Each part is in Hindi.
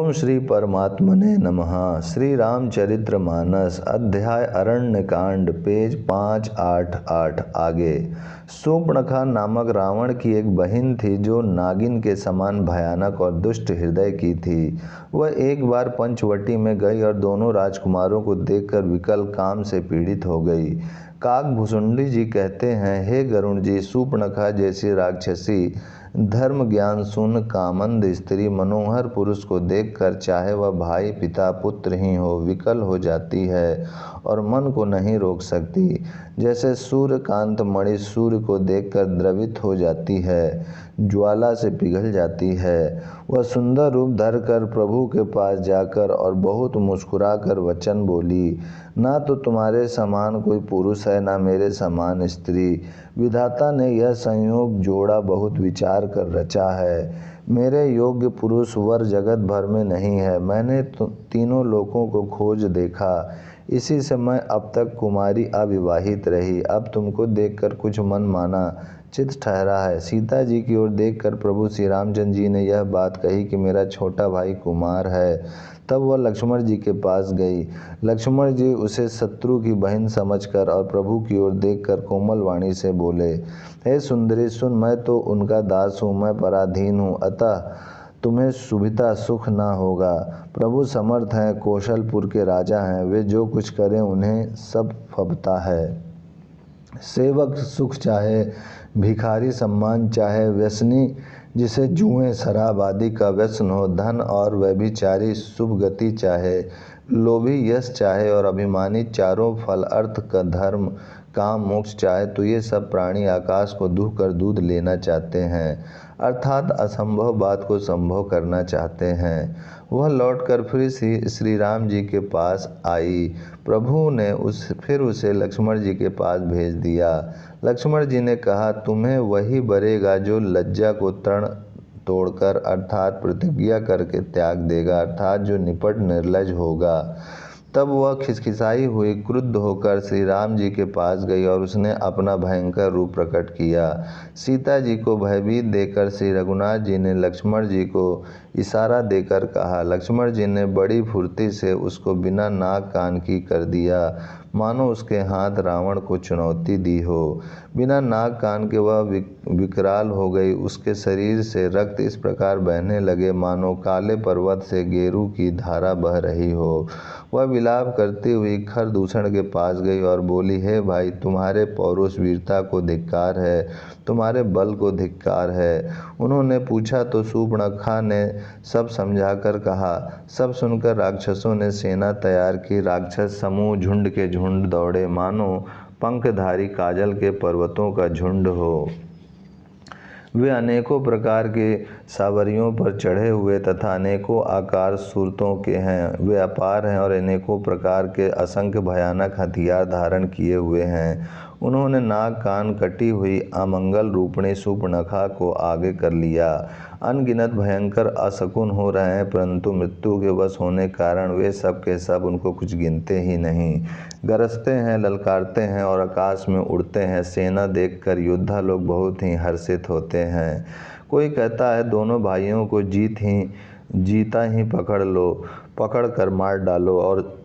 ओम श्री परमात्मने नमः। श्री रामचरित्र मानस अध्याय अरण्यकांड पेज 588 आगे। शूर्पणखा नामक रावण की एक बहन थी जो नागिन के समान भयानक और दुष्ट हृदय की थी। वह एक बार पंचवटी में गई और दोनों राजकुमारों को देखकर विकल काम से पीड़ित हो गई। काकभुसुंडी जी कहते हैं, हे गरुण जी, शूर्पणखा जैसी राक्षसी धर्म ज्ञान शून्य कामंद स्त्री मनोहर पुरुष को देखकर चाहे वह भाई पिता पुत्र ही हो विकल हो जाती है और मन को नहीं रोक सकती। जैसे सूर्यकांत मणि सूर्य को देखकर द्रवित हो जाती है, ज्वाला से पिघल जाती है। वह सुंदर रूप धरकर प्रभु के पास जाकर और बहुत मुस्कुराकर वचन बोली, ना तो तुम्हारे समान कोई पुरुष है, ना मेरे समान स्त्री। विधाता ने यह संयोग जोड़ा बहुत विचार कर रचा है। मेरे योग्य पुरुष वर जगत भर में नहीं है। मैंने तीनों लोकों को खोज देखा, इसी से मैं अब तक कुमारी अविवाहित रही। अब तुमको देखकर कुछ मन माना चित ठहरा है। सीता जी की ओर देखकर प्रभु श्री रामचंद्र जी ने यह बात कही कि मेरा छोटा भाई कुमार है। तब वह लक्ष्मण जी के पास गई। लक्ष्मण जी उसे शत्रु की बहन समझकर और प्रभु की ओर देखकर कोमल वाणी से बोले, हे सुंदरी सुन, मैं तो उनका दास हूँ, मैं पराधीन हूँ, अतः तुम्हें सुविधा सुख ना होगा। प्रभु समर्थ हैं, कौशलपुर के राजा हैं, वे जो कुछ करें उन्हें सब फबता है। सेवक सुख चाहे, भिखारी सम्मान चाहे, व्यसनी जिसे जुएं शराब आदि का व्यसन हो, धन और व्यभिचारी शुभ गति चाहे, लोभी यश चाहे और अभिमानी चारों फल अर्थ का धर्म काम मोक्ष चाहे, तो ये सब प्राणी आकाश को दूह कर दूध लेना चाहते हैं, अर्थात असंभव बात को संभव करना चाहते हैं। वह लौटकर फिर श्री राम जी के पास आई। प्रभु ने फिर उसे लक्ष्मण जी के पास भेज दिया। लक्ष्मण जी ने कहा, तुम्हें वही बरेगा जो लज्जा को तृण तोड़कर अर्थात प्रतिज्ञा करके त्याग देगा, अर्थात जो निपट निर्लज होगा। तब वह खिसखिसाई हुई क्रुद्ध होकर श्री राम जी के पास गई और उसने अपना भयंकर रूप प्रकट किया। सीता जी को भयभीत देकर श्री रघुनाथ जी ने लक्ष्मण जी को इशारा देकर कहा। लक्ष्मण जी ने बड़ी फुर्ती से उसको बिना नाक कान की कर दिया, मानो उसके हाथ रावण को चुनौती दी हो। बिना नाक कान के वह विकराल हो गई। उसके शरीर से रक्त इस प्रकार बहने लगे मानो काले पर्वत से गेरू की धारा बह रही हो। वह विलाप करती हुई खरदूषण के पास गई और बोली, हे भाई, तुम्हारे पौरुष वीरता को धिक्कार है, तुम्हारे बल को धिक्कार है। उन्होंने पूछा तो शूर्पणखा ने सब समझाकर कहा। सब सुनकर राक्षसों ने सेना तैयार की। राक्षस समूह झुंड के झुंड दौड़े, मानो पंखधारी काजल के पर्वतों का झुंड हो। वे अनेकों प्रकार के सावरियों पर चढ़े हुए तथा अनेकों आकार सूरतों के हैं। वे अपार हैं और अनेकों प्रकार के असंख्य भयानक हथियार धारण किए हुए हैं। उन्होंने नाक कान कटी हुई अमंगल रूपणी शूर्पणखा को आगे कर लिया। अनगिनत भयंकर अशकुन हो रहे हैं, परंतु मृत्यु के वश होने के कारण वे सब के सब उनको कुछ गिनते ही नहीं। गरजते हैं, ललकारते हैं और आकाश में उड़ते हैं। सेना देखकर योद्धा लोग बहुत ही हर्षित होते हैं। कोई कहता है, दोनों भाइयों को जीता ही पकड़ कर मार डालो और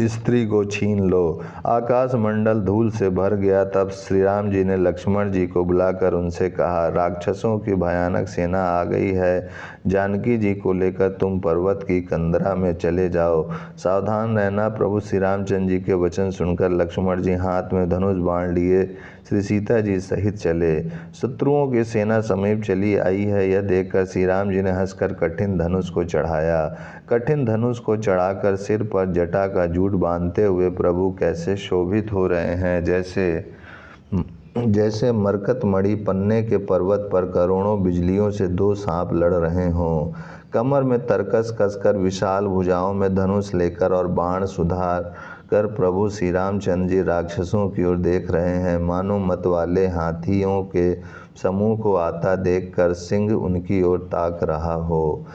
स्त्री को छीन लो। आकाश मंडल धूल से भर गया। तब श्री राम जी ने लक्ष्मण जी को बुलाकर उनसे कहा, राक्षसों की भयानक सेना आ गई है। जानकी जी को लेकर तुम पर्वत की कंदरा में चले जाओ, सावधान रहना। प्रभु श्री रामचंद्र जी के वचन सुनकर लक्ष्मण जी हाथ में धनुष बाण लिए श्री सीता जी सहित चले। शत्रुओं की सेना समीप चली आई है, यह देखकर श्री राम जी ने हंसकर कठिन धनुष को चढ़ाया। कठिन धनुष को चढ़ाकर सिर पर जटा का जूट बांधते हुए प्रभु कैसे शोभित हो रहे हैं, जैसे मरकतमणि पन्ने के पर्वत पर करोड़ों बिजलियों से दो सांप लड़ रहे हों। कमर में तरकस कसकर विशाल भुजाओं में धनुष लेकर और बाण सुधार कर प्रभु श्री रामचंद्र जी राक्षसों की ओर देख रहे हैं। मानो मतवाले हाथियों के समूह को आता देखकर सिंह उनकी ओर ताक रहा हो।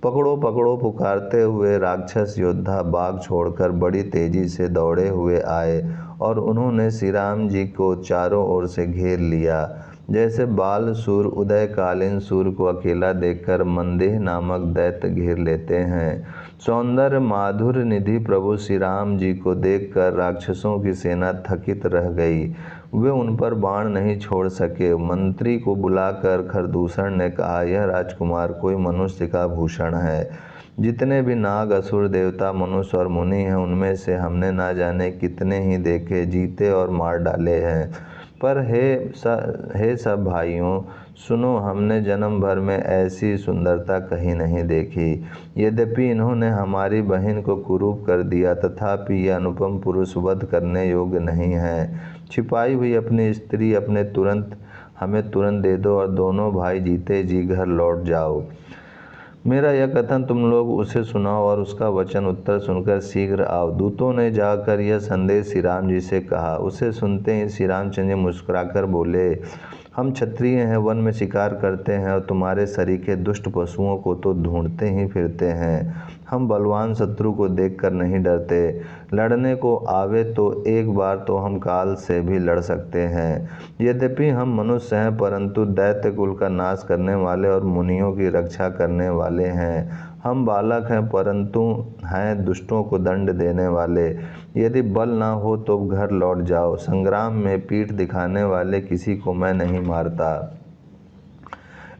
पकड़ो पकड़ो पुकारते हुए राक्षस योद्धा बाग छोड़कर बड़ी तेजी से दौड़े हुए आए और उन्होंने श्री राम जी को चारों ओर से घेर लिया। जैसे बाल सूर्य उदयकालीन सूर्य को अकेला देखकर मंदेह नामक दैत्य घेर लेते हैं। सौंदर्य माधुर्य निधि प्रभु श्री राम जी को देखकर राक्षसों की सेना थकित रह गई। वे उन पर बाण नहीं छोड़ सके। मंत्री को बुलाकर खरदूषण ने कहा, यह राजकुमार कोई मनुष्य का भूषण है। जितने भी नाग असुर देवता मनुष्य और मुनि हैं उनमें से हमने ना जाने कितने ही देखे, जीते और मार डाले हैं। पर हे सब भाइयों सुनो, हमने जन्म भर में ऐसी सुंदरता कहीं नहीं देखी। यद्यपि इन्होंने हमारी बहन को कुरूप कर दिया, तथापि यह अनुपम पुरुष वध करने योग्य नहीं है। छिपाई हुई अपनी स्त्री हमें तुरंत दे दो और दोनों भाई जीते जी घर लौट जाओ। मेरा यह कथन तुम लोग उसे सुनाओ और उसका वचन उत्तर सुनकर शीघ्र आओ। दूतों ने जाकर यह संदेश श्री राम जी से कहा। उसे सुनते ही श्री रामचंद्र जी मुस्कुराकर बोले, हम क्षत्रिय हैं, वन में शिकार करते हैं और तुम्हारे सरीखे दुष्ट पशुओं को तो ढूंढते ही फिरते हैं। हम बलवान शत्रु को देखकर नहीं डरते। लड़ने को आवे तो एक बार तो हम काल से भी लड़ सकते हैं। यद्यपि हम मनुष्य हैं, परंतु दैत्य कुल का नाश करने वाले और मुनियों की रक्षा करने वाले हैं। हम बालक हैं, परंतु हैं दुष्टों को दंड देने वाले। यदि बल ना हो तो घर लौट जाओ। संग्राम में पीठ दिखाने वाले किसी को मैं नहीं मारता।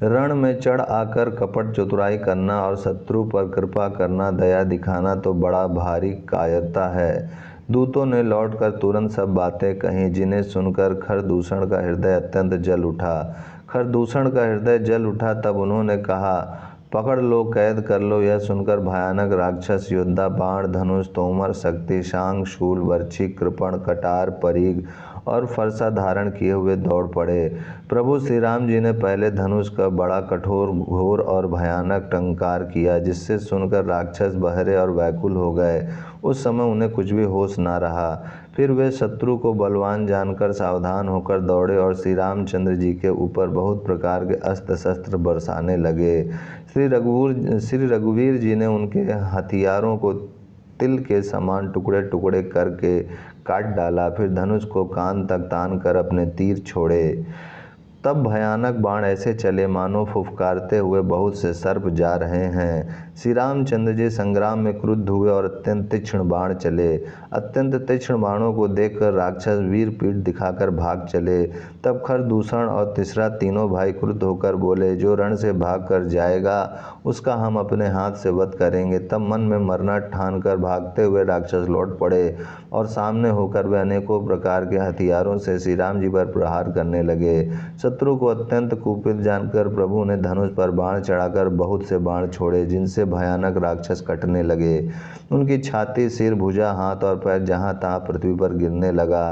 रण में चढ़ आकर कपट चतुराई करना और शत्रु पर कृपा करना, दया दिखाना तो बड़ा भारी कायरता है। दूतों ने लौटकर तुरंत सब बातें कहीं, जिन्हें सुनकर खरदूषण का हृदय अत्यंत जल उठा। खरदूषण का हृदय जल उठा तब उन्होंने कहा, पकड़ लो, कैद कर लो। यह सुनकर भयानक राक्षस योद्धा बाण, धनुष, तोमर, शक्ति, शांग, शूल, बर्छी, कृपण, कटार, परीग और फरसा धारण किए हुए दौड़ पड़े। प्रभु श्री राम जी ने पहले धनुष का बड़ा कठोर, घोर और भयानक टंकार किया, जिससे सुनकर राक्षस बहरे और व्याकुल हो गए। उस समय उन्हें कुछ भी होश ना रहा। फिर वे शत्रु को बलवान जानकर सावधान होकर दौड़े और श्री रामचंद्र जी के ऊपर बहुत प्रकार के अस्त्र शस्त्र बरसाने लगे। श्री रघुवीर जी ने उनके हथियारों को तिल के समान टुकड़े टुकड़े करके काट डाला। फिर धनुष को कान तक तान कर अपने तीर छोड़े। तब भयानक बाण ऐसे चले मानो फुफकारते हुए बहुत से सर्प जा रहे हैं। श्री रामचंद्र जी संग्राम में क्रुद्ध हुए और अत्यंत तीक्ष्ण बाण चले। अत्यंत तीक्ष्ण बाणों को देखकर राक्षस वीर पीठ दिखाकर भाग चले। तब खरदूषण और तीसरा तीनों भाई क्रुद्ध होकर बोले, जो रण से भाग कर जाएगा उसका हम अपने हाथ से वध करेंगे। तब मन में मरना ठान कर भागते हुए राक्षस लौट पड़े और सामने होकर वे अनेकों प्रकार के हथियारों से श्री राम जी पर प्रहार करने लगे। शत्रु को अत्यंत कुपित जानकर प्रभु ने धनुष पर बाण चढ़ाकर बहुत से बाण छोड़े, जिनसे भयानक राक्षस कटने लगे। उनकी छाती, सिर, भुजा, हाथ और पैर जहां तहां पृथ्वी पर गिरने लगा।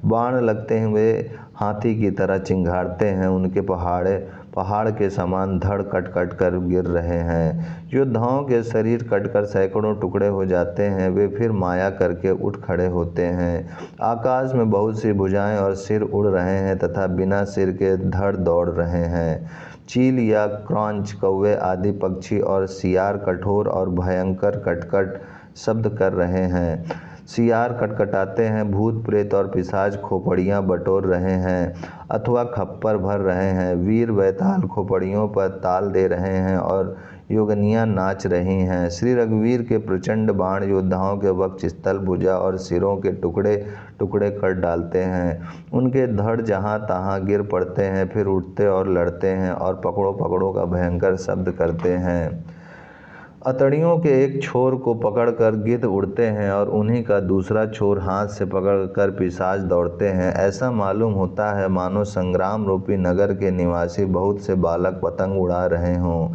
बाण लगते हुए हाथी की तरह चिंघाड़ते हैं। उनके पहाड़ के समान धड़ कट कट कर गिर रहे हैं। योद्धाओं के शरीर कटकर सैकड़ों टुकड़े हो जाते हैं। वे फिर माया करके उठ खड़े होते हैं। आकाश में बहुत सी भुजाएं और सिर उड़ रहे हैं तथा बिना सिर के धड़ दौड़ रहे हैं। चील या क्रॉंच, कौवे आदि पक्षी और सियार कठोर और भयंकर कटकट शब्द कर रहे हैं। सियार कटकटाते हैं, भूत प्रेत और पिशाच खोपड़ियाँ बटोर रहे हैं अथवा खप्पर भर रहे हैं। वीर बैताल खोपड़ियों पर ताल दे रहे हैं और योगनियाँ नाच रही हैं। श्री रघुवीर के प्रचंड बाण योद्धाओं के वक्ष स्थल, भुजा और सिरों के टुकड़े टुकड़े कर डालते हैं। उनके धड़ जहाँ तहाँ गिर पड़ते हैं, फिर उठते और लड़ते हैं और पकड़ो पकड़ो का भयंकर शब्द करते हैं। अतड़ियों के एक छोर को पकड़कर गिद्ध उड़ते हैं और उन्हीं का दूसरा छोर हाथ से पकड़कर पिशाच दौड़ते हैं। ऐसा मालूम होता है मानो संग्राम रूपी नगर के निवासी बहुत से बालक पतंग उड़ा रहे हों।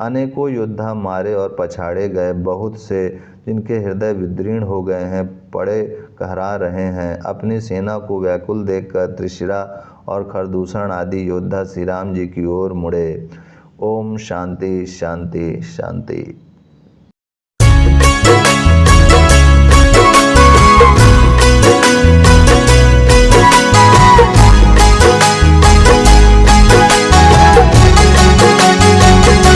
अनेकों योद्धा मारे और पछाड़े गए। बहुत से जिनके हृदय विदीर्ण हो गए हैं पड़े कहरा रहे हैं। अपनी सेना को व्याकुल देखकर त्रिशिरा और खरदूषण आदि योद्धा श्री राम जी की ओर मुड़े। ओम शांति शांति शांति।